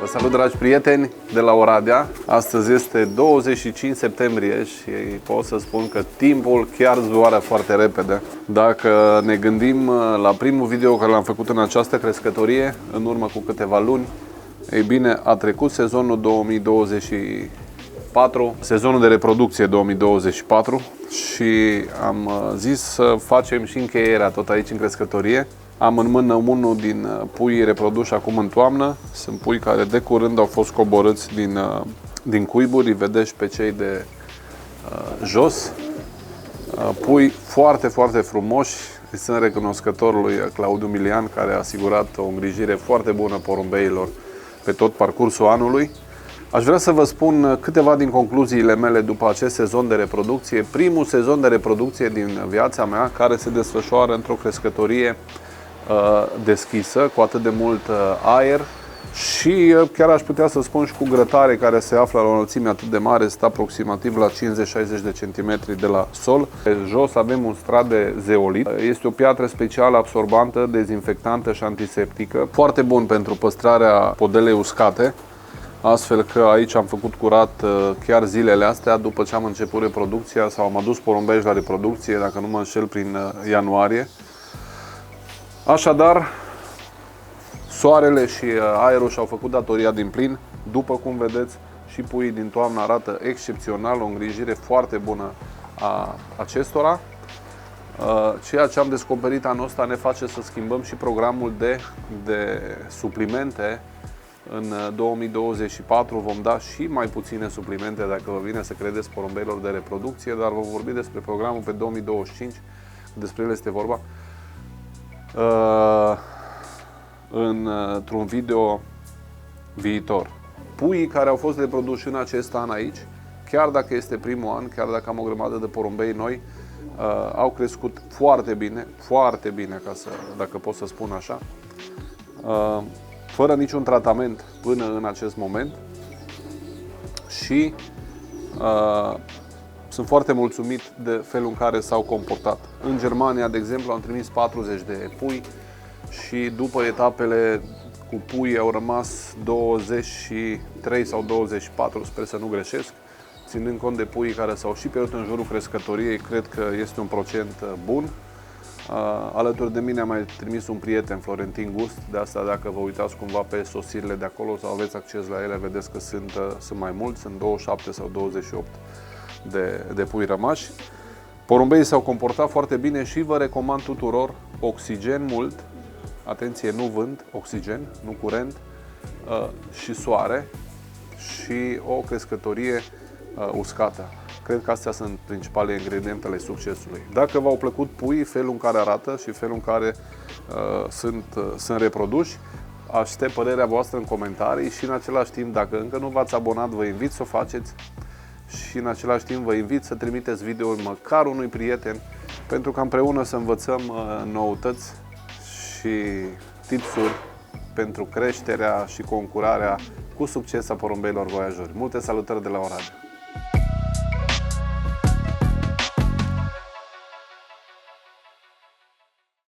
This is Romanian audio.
Vă salut, dragi prieteni de la Oradea. Astăzi este 25 septembrie și pot să spun că timpul chiar zboară foarte repede. Dacă ne gândim la primul video care l-am făcut în această crescătorie, în urmă cu câteva luni, ei bine, a trecut sezonul 2024, sezonul de reproducție 2024 și am zis să facem și încheierea tot aici în crescătorie. Am în mână unul din puii reproduși acum în toamnă. Sunt pui care de curând au fost coborâți din cuiburi, îi vedeți pe cei de jos. Pui foarte, foarte frumoși. Îi sunt recunoscător lui Claudiu Milian, care a asigurat o îngrijire foarte bună porumbeilor pe tot parcursul anului. Aș vrea să vă spun câteva din concluziile mele după acest sezon de reproducție. Primul sezon de reproducție din viața mea, care se desfășoară într-o crescătorie deschisă, cu atât de mult aer și chiar aș putea să spun și cu grătare care se află la o înălțime atât de mare, stă aproximativ la 50-60 de centimetri de la sol. Pe jos avem un strat de zeolit. Este o piatră specială, absorbantă, dezinfectantă și antiseptică. Foarte bun pentru păstrarea podelei uscate. Astfel că aici am făcut curat chiar zilele astea după ce am început reproducția, sau am adus porumbei la reproducție, dacă nu mă înșel, prin ianuarie. Așadar, soarele și aerul și-au făcut datoria din plin. După cum vedeți, și puii din toamnă arată excepțional, o îngrijire foarte bună a acestora. Ceea ce am descoperit anul ăsta ne face să schimbăm și programul de suplimente. În 2024 vom da și mai puține suplimente, dacă vă vine să credeți, porumbeilor de reproducție, dar vom vorbi despre programul pe 2025, despre el este vorba într-un video viitor. Puii care au fost reproduși în acest an aici, chiar dacă este primul an, chiar dacă am o grămadă de porumbei noi, au crescut foarte bine, dacă pot să spun așa, fără niciun tratament până în acest moment și sunt foarte mulțumit de felul în care s-au comportat. În Germania, de exemplu, am trimis 40 de pui și după etapele cu pui au rămas 23 sau 24, sper să nu greșesc. Ținând cont de puii care s-au și pierdut în jurul crescătoriei, cred că este un procent bun. Alături de mine am mai trimis un prieten, Florentin Gust, de asta dacă vă uitați cumva pe sosirile de acolo sau aveți acces la ele, vedeți că sunt mai mulți, sunt 27 sau 28 de pui rămași. Porumbeii s-au comportat foarte bine și vă recomand tuturor oxigen mult, atenție, nu vânt, oxigen, nu curent, și soare și o crescătorie uscată. Cred că astea sunt principalele ingredientele succesului. Dacă v-au plăcut puii, felul în care arată și felul în care sunt reproduși, aștept părerea voastră în comentarii și în același timp, dacă încă nu v-ați abonat, vă invit să o faceți și în același timp vă invit să trimiteți video-uri măcar unui prieten, pentru că împreună să învățăm noutăți și tipsuri pentru creșterea și concurarea cu succes a porumbeilor voiajori. Multe salutări de la Oradea!